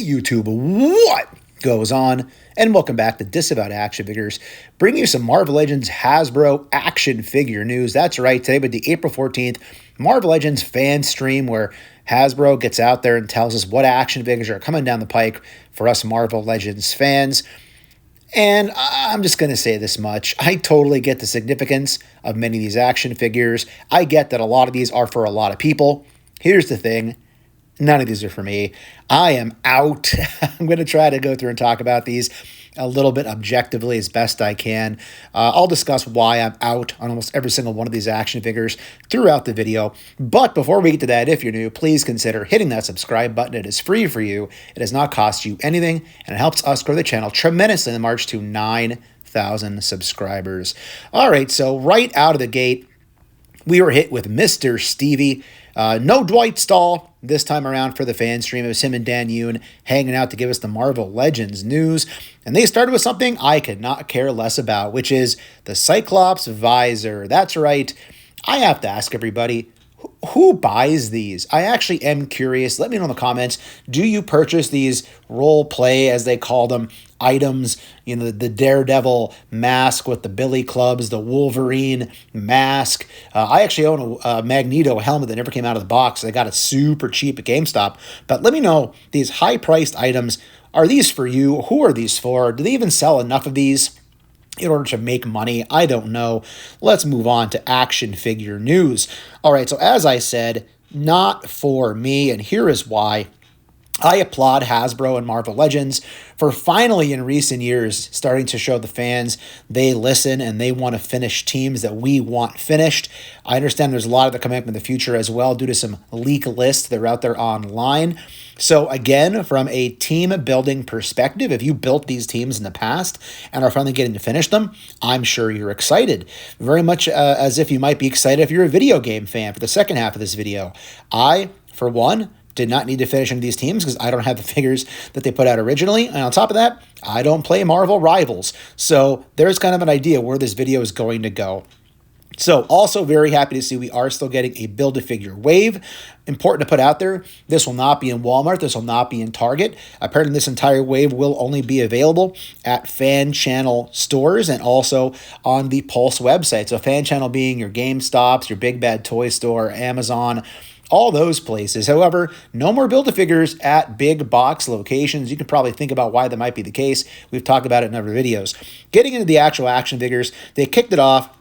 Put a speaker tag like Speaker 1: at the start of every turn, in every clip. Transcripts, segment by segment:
Speaker 1: YouTube, what goes on? And welcome back to Disavowed Action Figures, bringing you some Marvel Legends Hasbro action figure news. That's right, today with the April 14th Marvel Legends fan stream where Hasbro gets out there and tells us what action figures are coming down the pike for us Marvel Legends fans. And I'm just going to say this much. I totally get the significance of many of these action figures. I get that a lot of these are for a lot of people. Here's the thing. None of these are for me. I am out. I'm going to try to go through and talk about these a little bit objectively as best I can. I'll discuss why I'm out on almost every single one of these action figures throughout the video. But before we get to that, if you're new, please consider hitting that subscribe button. It is free for you. It does not cost you anything, and it helps us grow the channel tremendously in the march to 9,000 subscribers. All right, so right out of the gate, we were hit with Mr. Stevie. No Dwight Stahl this time around for the fan stream. It was him and Dan Yoon hanging out to give us the Marvel Legends news. And they started with something I could not care less about, which is the Cyclops visor. That's right. I have to ask everybody, who buys these? I actually am curious. Let me know in the comments. Do you purchase these role play, as they call them, items? You know, the Daredevil mask with the billy clubs, the Wolverine mask. I actually own a Magneto helmet that never came out of the box. I got it super cheap at GameStop. But let me know, these high-priced items, are these for you? Who are these for? Do they even sell enough of these in order to make money? I don't know. Let's move on to action figure news. All right, so as I said, not for me, and here is why. I applaud Hasbro and Marvel Legends for finally in recent years starting to show the fans they listen and they want to finish teams that we want finished. I understand there's a lot of that coming up in the future as well due to some leak lists that are out there online. So again, from a team building perspective, if you built these teams in the past and are finally getting to finish them, I'm sure you're excited. Very much as if you might be excited if you're a video game fan for the second half of this video. I, for one, did not need to finish into these teams because I don't have the figures that they put out originally. And on top of that, I don't play Marvel Rivals. So there's kind of an idea where this video is going to go. So also very happy to see we are still getting a Build-A-Figure wave. Important to put out there, this will not be in Walmart. This will not be in Target. Apparently this entire wave will only be available at fan channel stores and also on the Pulse website. So fan channel being your GameStops, your Big Bad Toy Store, Amazon, all those places. However, no more Build-A-Figures at big box locations. You can probably think about why that might be the case. We've talked about it in other videos. Getting into the actual action figures, they kicked it off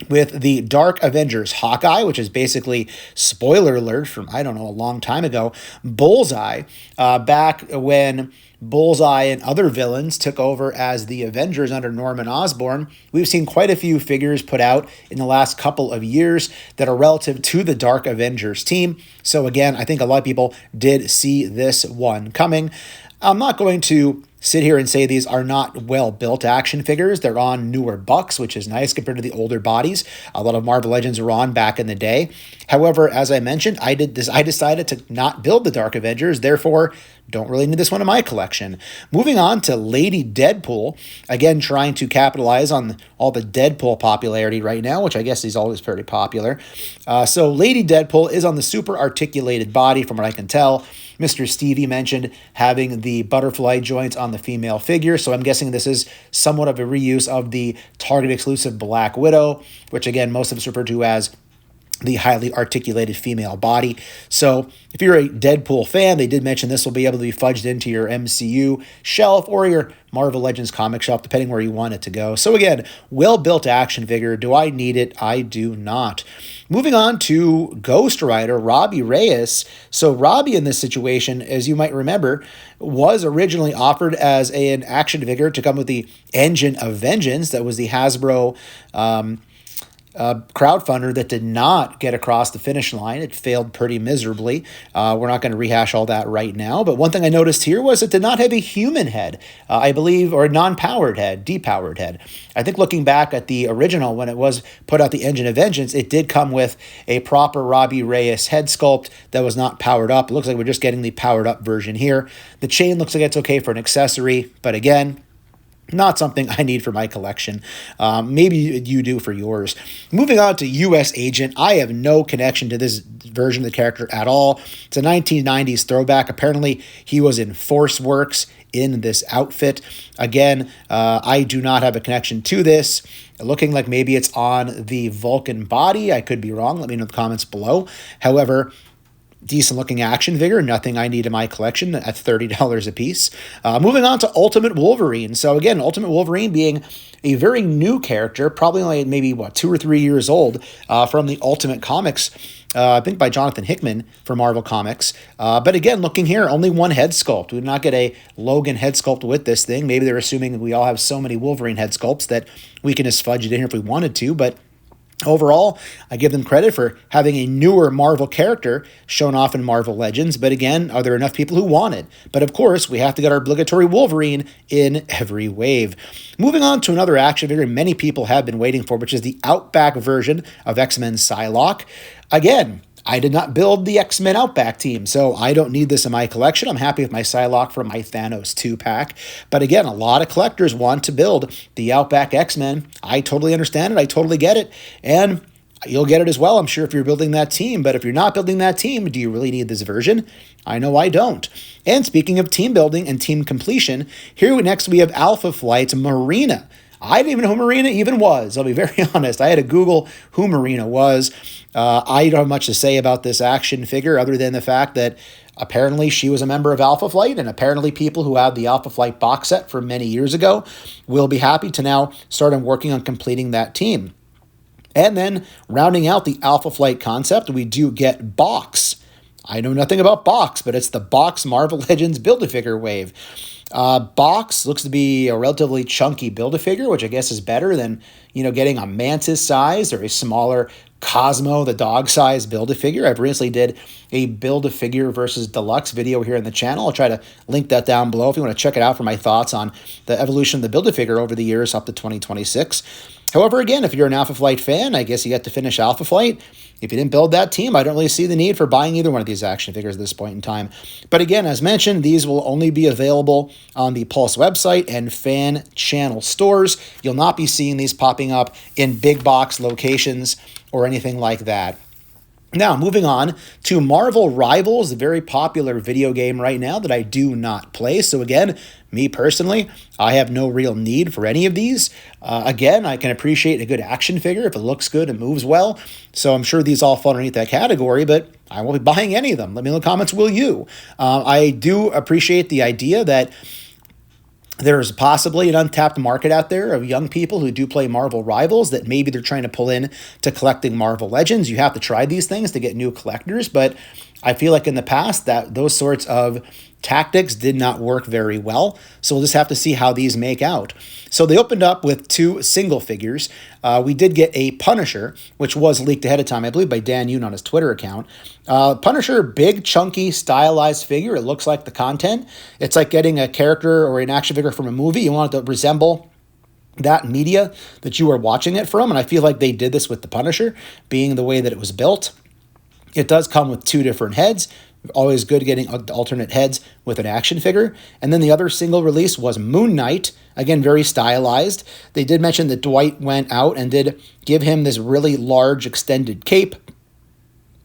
Speaker 1: with the Dark Avengers Hawkeye, which is basically, spoiler alert from, I don't know, a long time ago, Bullseye, back when Bullseye and other villains took over as the Avengers under Norman Osborn. We've seen quite a few figures put out in the last couple of years that are relative to the Dark Avengers team. So again, I think a lot of people did see this one coming. I'm not going to sit here and say these are not well-built action figures. They're on newer bucks, which is nice compared to the older bodies a lot of Marvel Legends were on back in the day. However, as I mentioned, I decided to not build the Dark Avengers, therefore don't really need this one in my collection. Moving on to Lady Deadpool, again trying to capitalize on all the Deadpool popularity right now, which I guess is always pretty popular. So Lady Deadpool is on the super articulated body from what I can tell. Mr. Stevie mentioned having the butterfly joints on the female figure, so I'm guessing this is somewhat of a reuse of the Target exclusive Black Widow, which again most of us refer to as the highly articulated female body. So if you're a Deadpool fan, they did mention this will be able to be fudged into your MCU shelf or your Marvel Legends comic shelf, depending where you want it to go. So again, well-built action figure. Do I need it? I do not. Moving on to Ghost Rider, Robbie Reyes. So Robbie in this situation, as you might remember, was originally offered as an action figure to come with the Engine of Vengeance. That was the Hasbro crowdfunder that did not get across the finish line. It failed pretty miserably. We're not going to rehash all that right now, but one thing I noticed here was it did not have a human head, I believe, or a non-powered head, depowered head. I think looking back at the original, when it was put out the Engine of Vengeance, it did come with a proper Robbie Reyes head sculpt that was not powered up. It looks like we're just getting the powered up version here. The chain looks like it's okay for an accessory, but again, Not something I need for my collection. Maybe you do for yours. Moving on to U.S. Agent, I have no connection to this version of the character at all. It's a 1990s throwback. Apparently, he was in Force Works in this outfit. Again, I do not have a connection to this. Looking like maybe it's on the Vulcan body. I could be wrong. Let me know in the comments below. However, decent looking action figure, nothing I need in my collection at $30 a piece. Moving on to Ultimate Wolverine. So again, Ultimate Wolverine being a very new character, probably only maybe 2 or 3 years old, from the Ultimate Comics, I think by Jonathan Hickman for Marvel Comics. But again, looking here, only one head sculpt. We did not get a Logan head sculpt with this thing. Maybe they're assuming that we all have so many Wolverine head sculpts that we can just fudge it in here if we wanted to, but overall, I give them credit for having a newer Marvel character shown off in Marvel Legends. But again, are there enough people who want it? But of course, we have to get our obligatory Wolverine in every wave. Moving on to another action figure many people have been waiting for, which is the Outback version of X-Men Psylocke. Again, I did not build the X-Men Outback team, so I don't need this in my collection. I'm happy with my Psylocke from my Thanos 2-pack. But again, a lot of collectors want to build the Outback X-Men. I totally understand it. I totally get it. And you'll get it as well, I'm sure, if you're building that team. But if you're not building that team, do you really need this version? I know I don't. And speaking of team building and team completion, here next we have Alpha Flight's Marina. I didn't even know who Marina even was. I'll be very honest. I had to Google who Marina was. I don't have much to say about this action figure other than the fact that apparently she was a member of Alpha Flight, and apparently people who have the Alpha Flight box set from many years ago will be happy to now start on working on completing that team. And then rounding out the Alpha Flight concept, we do get Box. I know nothing about Box, but it's the Box Marvel Legends Build-A-Figure wave. Box looks to be a relatively chunky Build-A-Figure, which I guess is better than, getting a Mantis size or a smaller Cosmo, the dog size Build-A-Figure. I've recently did a Build-A-Figure versus Deluxe video here in the channel. I'll try to link that down below if you want to check it out for my thoughts on the evolution of the Build-A-Figure over the years up to 2026. However, again, if you're an Alpha Flight fan, I guess you get to finish Alpha Flight. If you didn't build that team, I don't really see the need for buying either one of these action figures at this point in time. But again, as mentioned, these will only be available on the Pulse website and fan channel stores. You'll not be seeing these popping up in big box locations or anything like that. Now, moving on to Marvel Rivals, a very popular video game right now that I do not play. So again, me personally, I have no real need for any of these. Again, I can appreciate a good action figure if it looks good and moves well. So I'm sure these all fall underneath that category, but I won't be buying any of them. Let me know in the comments, will you? I do appreciate the idea that there's possibly an untapped market out there of young people who do play Marvel Rivals that maybe they're trying to pull in to collecting Marvel Legends. You have to try these things to get new collectors, but I feel like in the past that those sorts of tactics did not work very well. So we'll just have to see how these make out. So they opened up with 2 single figures. We did get a Punisher, which was leaked ahead of time, I believe, by Dan Yoon on his Twitter account. Punisher, big, chunky, stylized figure. It looks like the content. It's like getting a character or an action figure from a movie. You want it to resemble that media that you are watching it from. And I feel like they did this with the Punisher, being the way that it was built. It does come with 2 different heads. Always good getting alternate heads with an action figure. And then the other single release was Moon Knight. Again, very stylized. They did mention that Dwight went out and did give him this really large extended cape,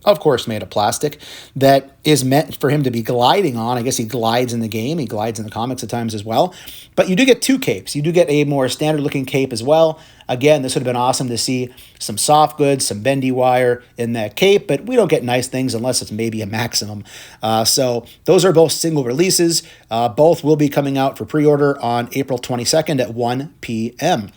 Speaker 1: of course made of plastic, that is meant for him to be gliding on. I guess he glides in the game. He glides in the comics at times as well. But you do get 2 capes. You do get a more standard-looking cape as well. Again, this would have been awesome to see some soft goods, some bendy wire in that cape, but we don't get nice things unless it's maybe a Maximum. So those are both single releases. Both will be coming out for pre-order on April 22nd at 1 p.m.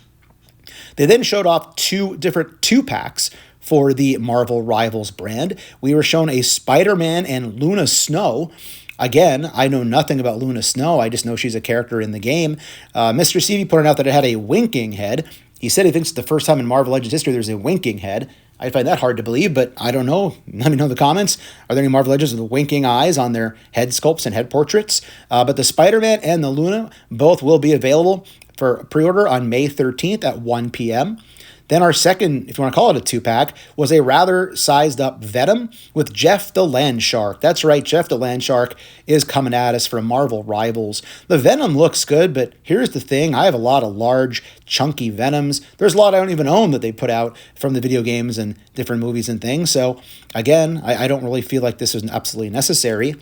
Speaker 1: They then showed off 2 different 2-packs for the Marvel Rivals brand. We were shown a Spider-Man and Luna Snow. Again, I know nothing about Luna Snow. I just know she's a character in the game. Mr. CV pointed out that it had a winking head. He said he thinks it's the first time in Marvel Legends history there's a winking head. I find that hard to believe, but I don't know. Let me know in the comments. Are there any Marvel Legends with winking eyes on their head sculpts and head portraits? But the Spider-Man and the Luna both will be available for pre-order on May 13th at 1 p.m. Then our second, if you want to call it a two-pack, was a rather sized-up Venom with Jeff the Land Shark. That's right, Jeff the Land Shark is coming at us from Marvel Rivals. The Venom looks good, but here's the thing. I have a lot of large, chunky Venoms. There's a lot I don't even own that they put out from the video games and different movies and things. So, again, I don't really feel like this is absolutely necessary.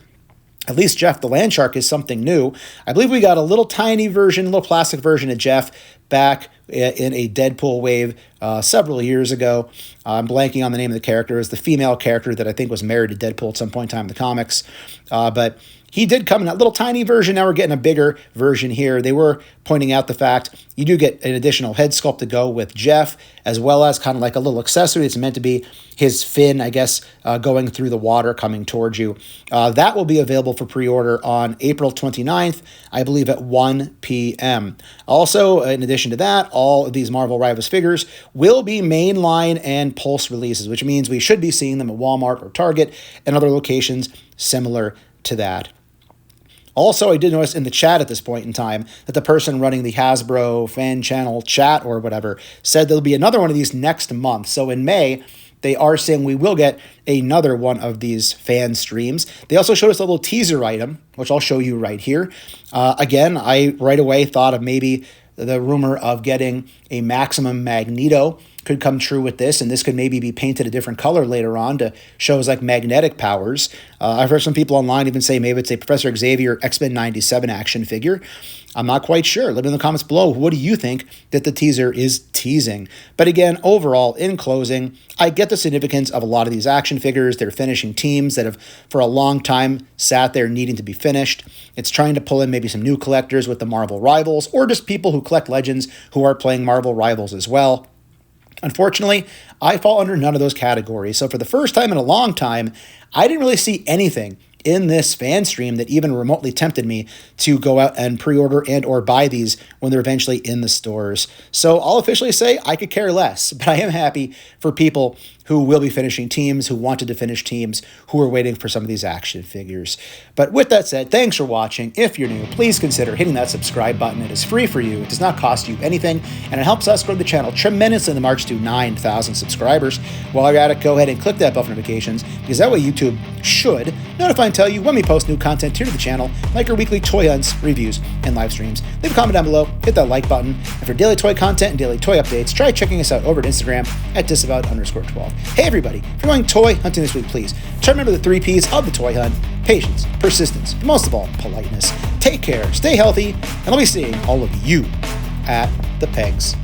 Speaker 1: At least Jeff the Land Shark is something new. I believe we got a little tiny version, a little plastic version of Jeff back in a Deadpool wave several years ago. I'm blanking on the name of the character. It was the female character that I think was married to Deadpool at some point in time in the comics. But he did come in that little tiny version. Now we're getting a bigger version here. They were pointing out the fact you do get an additional head sculpt to go with Jeff, as well as kind of like a little accessory. It's meant to be his fin, I guess, going through the water coming towards you. That will be available for pre-order on April 29th, I believe at 1 p.m. Also, in addition to that, all of these Marvel Rivals figures will be mainline and pulse releases, which means we should be seeing them at Walmart or Target and other locations similar to that. Also, I did notice in the chat at this point in time that the person running the Hasbro fan channel chat or whatever said there'll be another one of these next month. So in May, they are saying we will get another one of these fan streams. They also showed us a little teaser item, which I'll show you right here. Again, I right away thought of maybe the rumor of getting a Maximum Magneto could come true with this, and this could maybe be painted a different color later on to show his like magnetic powers. I've heard some people online even say maybe it's a Professor Xavier X-Men 97 action figure. I'm not quite sure. Let me know in the comments below. What do you think that the teaser is teasing? But again, overall, in closing, I get the significance of a lot of these action figures. They're finishing teams that have for a long time sat there needing to be finished. It's trying to pull in maybe some new collectors with the Marvel Rivals, or just people who collect Legends who are playing Marvel Rivals as well. Unfortunately, I fall under none of those categories. So for the first time in a long time, I didn't really see anything in this fan stream that even remotely tempted me to go out and pre-order and or buy these when they're eventually in the stores. So I'll officially say I could care less, but I am happy for people who will be finishing teams, who wanted to finish teams, who are waiting for some of these action figures. But with that said, thanks for watching. If you're new, please consider hitting that subscribe button. It is free for you. It does not cost you anything, and it helps us grow the channel tremendously in the march to 9,000 subscribers. While you're at it, go ahead and click that bell for notifications, because that way YouTube should notify and tell you when we post new content here to the channel, like our weekly toy hunts, reviews, and live streams. Leave a comment down below, hit that like button, and for daily toy content and daily toy updates, try checking us out over at Instagram at Disavowed_12. Hey everybody, if you're going toy hunting this week, please try to remember the 3 Ps of the toy hunt: patience, persistence, but most of all, politeness. Take care, stay healthy, and I'll be seeing all of you at the pegs.